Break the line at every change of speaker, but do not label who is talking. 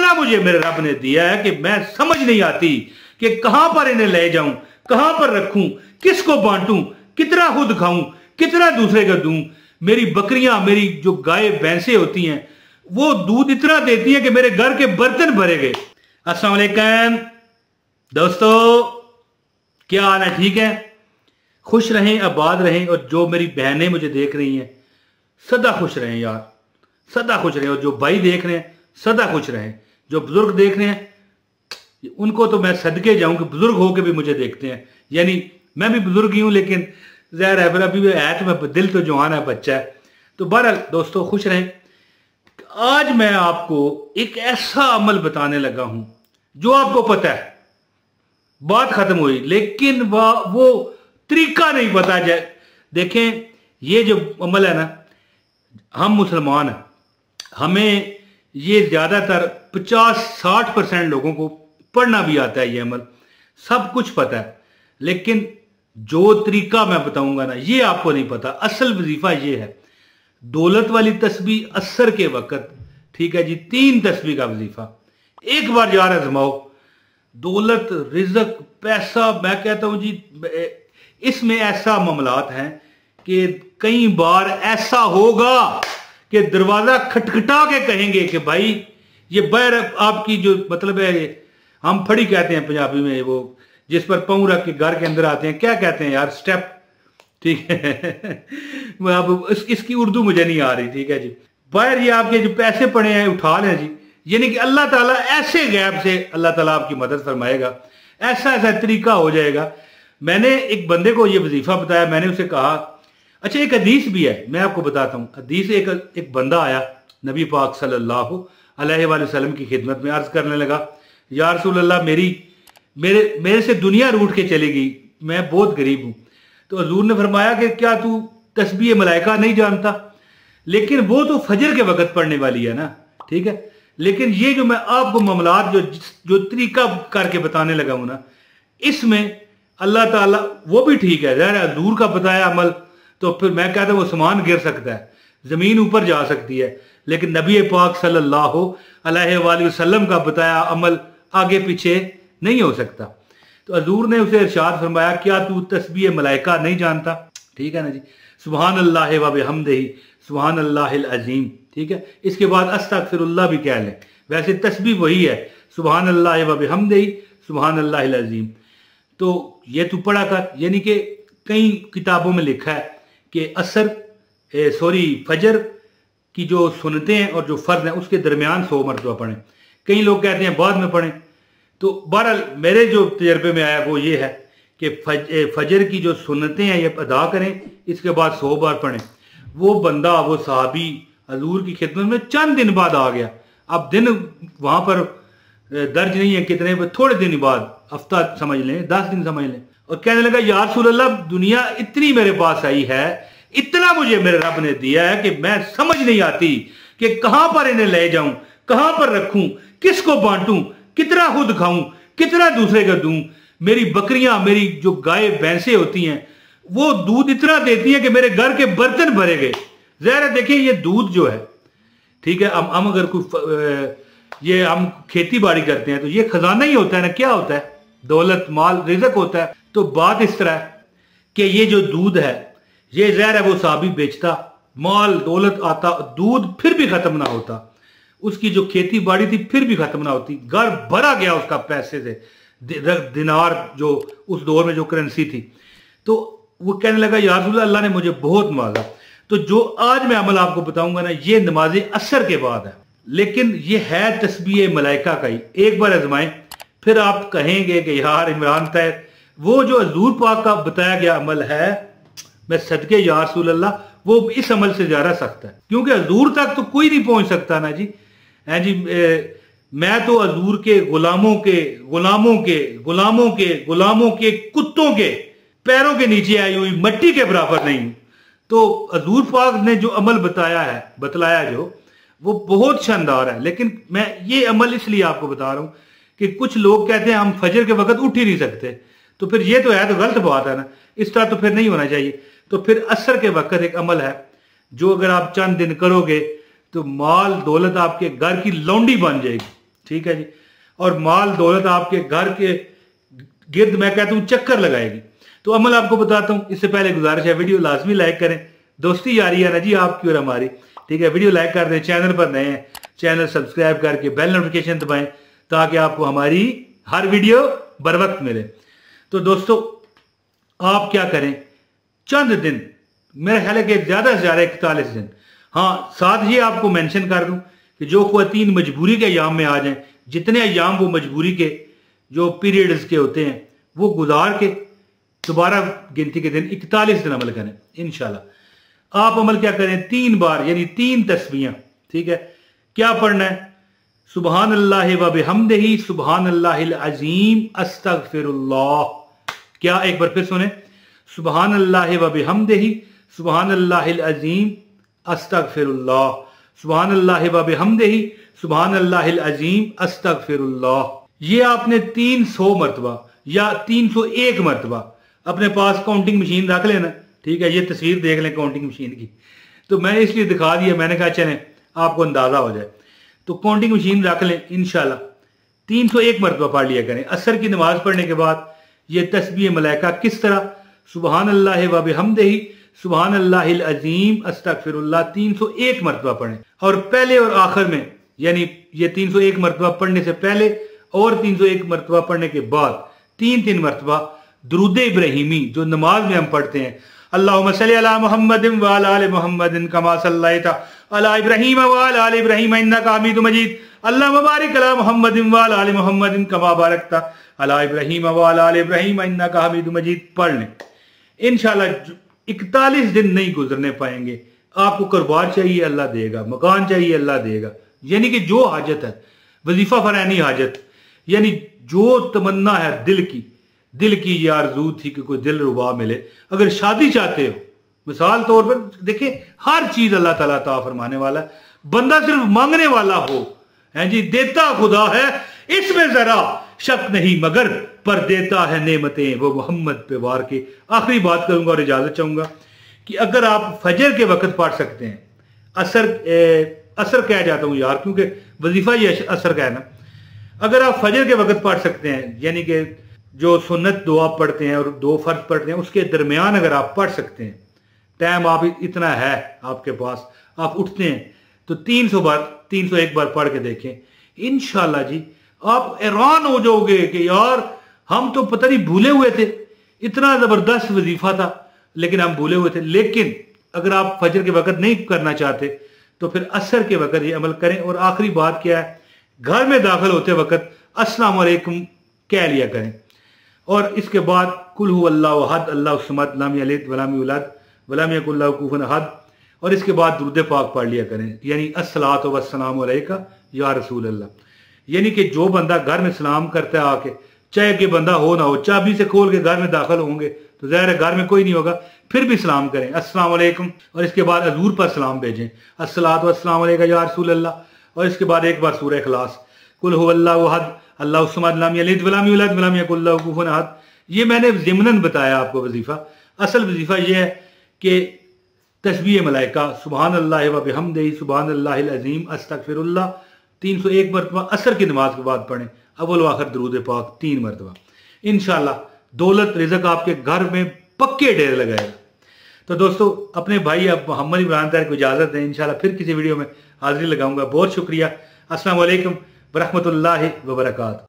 इतना मुझे मेरे रब ने दिया है कि मैं समझ नहीं आती कि कहां पर इन्हें ले जाऊं, कहां पर रखूं, किसको बांटूं, कितना खुद खाऊं, कितना दूसरे को दूं। मेरी बकरियां, मेरी जो गाय भैंसें होती हैं, वो दूध इतना देती हैं कि मेरे घर के बर्तन भरे गए। अस्सलाम वालेकुम दोस्तों, क्या हाल है? ठीक है? खुश रहें, आबाद रहें। और जो मेरी बहनें मुझे देख रही हैं, सदा खुश रहें यार, सदा खुश रहें। और जो भाई देख रहे हैं, सदा खुश रहें। जो बुजुर्ग देख रहे हैं, उनको तो मैं सदके जाऊं कि बुजुर्ग होकर भी मुझे देखते हैं। यानी मैं भी बुजुर्ग ही हूं, लेकिन ज़ाहिर है फिर अभी भी है तो मैं, दिल तो जवान है, बच्चा है। तो बहरहाल दोस्तों, खुश रहें। आज मैं आपको एक ऐसा अमल बताने लगा हूं जो आपको पता है, बात खत्म हुई, लेकिन वो तरीका नहीं पता। जाए देखें, ये जो अमल है ना, हम मुसलमान हैं, हमें ये ज़्यादातर 50-60% लोगों को पढ़ना भी आता है, ये अमल सब कुछ पता है, लेकिन जो तरीका मैं बताऊंगा ना, ये आपको नहीं पता। असल वजीफा ये है, दौलत वाली तस्बीह असर के वक्त, ठीक है जी, 3 तस्बीह का वजीफा एक बार यार आजमाओ। दौलत, रिज़्क, पैसा, मैं कहता हूं जी, इसमें ऐसा मामलात हैं कि कई बार ऐसा होगा कि दरवाजा खटखटा के कहेंगे कि भाई ये बैर आपकी, जो मतलब है, हम फड़ी कहते हैं पंजाबी में, वो जिस पर पाँव रख के घर के अंदर आते हैं, क्या कहते हैं यार, स्टेप, ठीक है। अब इसकी उर्दू मुझे नहीं आ रही, ठीक है जी। बाहर ये आपके जो पैसे पड़े हैं उठा लें जी, यानी कि अल्लाह ताला ऐसे गैब से अल्लाह ताला आपकी मदद फरमाएगा, ऐसा ऐसा तरीका हो जाएगा। मैंने एक बंदे को ये वजीफा बताया, मैंने उसे कहा, अच्छा एक हदीस भी है, मैं आपको बताता हूँ हदीस। एक बंदा आया नबी पाक सल्लल्लाहु अलैहि वसल्लम की खिदमत में, अर्ज करने लगा, या रसूल अल्लाह, मेरे से दुनिया रूठ के चली गई, मैं बहुत गरीब हूं। तो हजूर ने फरमाया कि क्या तू तस्बीह मलाइका नहीं जानता? लेकिन वो तो फजर के वक्त पढ़ने वाली है ना, ठीक है। लेकिन ये जो मैं आपको मामलात जो तरीका करके बताने लगा हूं ना, इसमें अल्लाह ताला, वो भी ठीक है, ज़ाहिर है हजूर का बताया अमल, तो फिर मैं कहता हूँ वो समान गिर सकता है, जमीन ऊपर जा सकती है, लेकिन नबी पाक सल्लल्लाहु अलैहि वसल्लम का बताया अमल आगे पीछे नहीं हो सकता। तो हजूर ने उसे इरशाद फरमाया, क्या तू तस्बीह मलाइका नहीं जानता? ठीक है ना जी, सुबहान अल्लाह व बिहम्दिही सुबहान अल्लाहिल अज़ीम, ठीक है। इसके बाद अस्तगफिरुल्लाह भी कह लें, वैसे तस्बीह वही है, सुबहान अल्लाह व बिहम्दिही सुबहान अल्लाहिल अज़ीम। तो ये तू पढ़ा कर, यानी कि कई किताबों में लिखा है कि फजर की जो सुन्नतें हैं और जो फर्ज हैं उसके दरमियान 100 मरतबा पढ़ें। कई लोग कहते हैं बाद में पढ़ें। तो बहरहाल मेरे जो तजर्बे में आया वो ये है कि फजर की जो सुन्नतें हैं ये अदा करें, इसके बाद 100 बार पढ़ें। वो बंदा, वो सहाबी हजूर की खिदमत में चंद दिन बाद आ गया। अब दिन वहां पर दर्ज नहीं है कितने, थोड़े दिन बाद, हफ्ता समझ लें, 10 दिन समझ लें, और कहने लगा, या रसूल अल्लाह, दुनिया इतनी मेरे पास आई है, इतना मुझे मेरे रब ने दिया है कि मैं समझ नहीं आती कि कहां पर इन्हें ले जाऊं, कहां पर रखूं, किसको बांटूं, कितना खुद खाऊं, कितना दूसरे को दूं। मेरी बकरियां, मेरी जो गाय भैंसें होती हैं, वो दूध इतना देती हैं कि मेरे घर के बर्तन भरे गए। ज़ाहिर है, देखिए ये दूध जो है, ठीक है, हम अगर ये हम खेती बाड़ी करते हैं तो ये खजाना ही होता है ना, क्या होता है? दौलत, माल, रिज़्क होता है। तो बात इस तरह है कि ये जो दूध है, ये ज़ाहिर है वो साहबी बेचता, माल दौलत आता, दूध फिर भी खत्म ना होता, उसकी जो खेती बाड़ी थी फिर भी खत्म ना होती, घर भरा गया उसका पैसे से, दिनार जो उस दौर में जो करेंसी थी। तो वो कहने लगा, या रसूल अल्लाह ने मुझे बहुत मांगा। तो जो आज मैं अमल आपको बताऊंगा ना, ये नमाज असर के बाद है, लेकिन ये है तस्बीह मलाइका का ही। एक बार आजमाएं, फिर आप कहेंगे कि यार इमरान तैर, वो जो हजूर पाक का बताया गया अमल है, मैं सदके या रसूल अल्लाह, वो इस अमल से ज्यादा सख्त है, क्योंकि हजूर तक तो कोई नहीं पहुंच सकता ना जी। है जी, मैं तो हजूर के गुलामों के कुत्तों के पैरों के नीचे आई हुई मट्टी के बराबर नहीं हूं। तो हजूर पाक ने जो अमल बतलाया जो, वो बहुत शानदार है। लेकिन मैं ये अमल इसलिए आपको बता रहा हूं कि कुछ लोग कहते हैं हम फजर के वक्त उठ ही नहीं सकते, तो फिर ये तो है, तो गलत बात है ना, इस तरह तो फिर नहीं होना चाहिए। तो फिर असर के वक्त एक अमल है जो अगर आप चंद दिन करोगे तो माल दौलत आपके घर की लौंडी बन जाएगी, ठीक है जी। और माल दौलत आपके घर के गिर्द मैं कहता हूं चक्कर लगाएगी। तो अमल आपको बताता हूं, इससे पहले गुजारिश है वीडियो लाजमी लाइक करें, दोस्ती यारी है ना जी आपकी और हमारी, ठीक है। वीडियो लाइक कर दें, चैनल पर नए हैं चैनल सब्सक्राइब करके बेल नोटिफिकेशन दबाएं ताकि आपको हमारी हर वीडियो बर वक्त मिले। तो दोस्तों आप क्या करें, चंद दिन, मेरा ख्याल है कि ज्यादा से ज्यादा 41 दिन। हाँ, साथ ही आपको मेंशन कर दूं कि जो ख्वातीन मजबूरी के अयाम में आ जाएं, जितने अयाम वो मजबूरी के जो पीरियड्स के होते हैं वो गुजार के दोबारा गिनती के दिन 41 दिन अमल करें इंशाल्लाह। आप अमल क्या करें, 3 बार यानी 3 तस्बीहां, ठीक है। क्या पढ़ना है, सुबहान अल्लाह व बिहम्दिही सुबहान अल्लाहिल अज़ीम अस्तगफिरुल्लाह। क्या, एक बार फिर सुने, सुबहान अल्लाह व बिहम्दिही सुबहान अल्लाहिल अज़ीम अस्तगफिरुल्लाह, सुबहान अल्लाह व बिहम्दिही सुबहान अल्लाहिल अज़ीम अस्तगफिरुल्लाह। ये आपने 300 मरतबा या 301 मरतबा अपने पास काउंटिंग मशीन रख लेना, ठीक है। ये तस्वीर देख लें काउंटिंग मशीन की, तो मैंने इसलिए दिखा दिया, मैंने कहा चलें आपको अंदाजा हो जाए। तो काउंटिंग मशीन रख लें, इंशाल्लाह 301 मरतबा पढ़ लिया करें। असर की नमाज पढ़ने के बाद ये तस्बीह मलाइका किस तरह, सुबहान अल्लाह व बिहम्दिही सुबहान अल्लाहिल अज़ीम अस्तगफिरुल्लाह 301 मरतबा पढ़ें। और पहले और आखिर में, यानी ये 301 मरतबा पढ़ने से पहले और 301 मरतबा पढ़ने के बाद 3-3 मरतबा दुरूद इब्राहिमी जो नमाज में हम पढ़ते हैं, अल्लाहुम्मा सल्ली अला मुहम्मदिन व अला आलि मुहम्मदिन कमा सल्लैता अला इब्राहीम व अला आलि इब्राहीम इन्नका हमीदुम मजीद, अल्लाहुम्मा बारिक अला मुहम्मदिन व अला आलि मुहम्मदिन कमा बारकता अला इब्राहीम व अला आलि इब्राहीम इन्नका हमीदुम मजीद पढ़ लें। इंशाल्लाह 41 दिन नहीं गुजरने पाएंगे। आपको कारोबार चाहिए अल्लाह देगा, मकान चाहिए अल्लाह देगा, यानी कि जो हाजत है, वजीफा फरानी हाजत, यानी जो तमन्ना है दिल की ये आरज़ू थी कि कोई दिल रुबा मिले। अगर शादी चाहते हो, मिसाल तौर पर देखिए, हर चीज अल्लाह ताला अता फरमाने वाला है, बंदा सिर्फ मांगने वाला हो, है जी। देता खुदा है इसमें जरा शक नहीं, मगर पर देता है नेमतें वो मोहम्मद पे वार के। आखिरी बात करूंगा और इजाजत चाहूंगा कि अगर आप फजर के वक्त पढ़ सकते हैं, असर कह जाता हूं यार क्योंकि वजीफा ये असर का है ना, अगर आप फजर के वक्त पढ़ सकते हैं, यानी कि जो सुन्नत दुआ पढ़ते हैं और 2 फर्ज पढ़ते हैं उसके दरमियान अगर आप पढ़ सकते हैं, टाइम आप इतना है आपके पास, आप उठते हैं तो 301 बार पढ़ के देखें, इंशाल्लाह जी आप हैरान हो जाओगे कि यार हम तो पता नहीं भूले हुए थे, इतना जबरदस्त वजीफा था लेकिन हम भूले हुए थे। लेकिन अगर आप फजर के वक्त नहीं करना चाहते तो फिर असर के वक्त ये अमल करें। और आखिरी बात क्या है, घर में दाखिल होते वक्त अस्सलाम वालेकुम कह लिया करें। और इसके बाद कुल हु अल्लाहु अहद अल्लाहु समद लम यलिद वलम यूलद वलम यकुल लहू कुफुवन अहद। और इसके बाद दुरूद पाक पढ़ लिया करें, यानी अस्सलातु वस्सलामु अलैका या रसूल अल्लाह। यानी कि जो बंदा घर में सलाम करता है आके, चाहे कि बंदा हो ना हो, चाबी से खोल के घर में दाखिल होंगे तो ज़ाहिर है घर में कोई नहीं होगा, फिर भी सलाम करें अस्सलाम वालेकुम। और इसके बाद हजूर पर सलाम भेजें, अस्सलातु वस्सलामु अलैका या रसूल अल्लाह। और इसके बाद एक बार सूरह इखलास, कुल हु अल्लाहु अहद अल्लाहु समद लम यलिद वलम यूलद वलम यकुल लहू कुफुवन अहद। ये मैंने ज़िमनन बताया आपको वजीफा। असल वजीफा ये है कि तस्बीह मलाइका सुबहान अल्लाह व बिहम्दिही सुबहान अल्लाहिल अज़ीम अस्तगफिरुल्लाह 301 मरतबा असर की नमाज के बाद पढ़ें, अव्वल व आखिर दुरूद पाक 3 मरतबा। इंशाल्लाह दौलत रिज़्क आपके घर में पक्के ढेर लगाएगा। तो दोस्तों अपने भाई अब मोहम्मद इमरान ताहिर को इजाज़त दें, इंशाल्लाह फिर किसी वीडियो में हाजिरी लगाऊंगा। बहुत शुक्रिया। अस्सलाम वालेकुम व रहमतुल्लाहि व बरकातहू।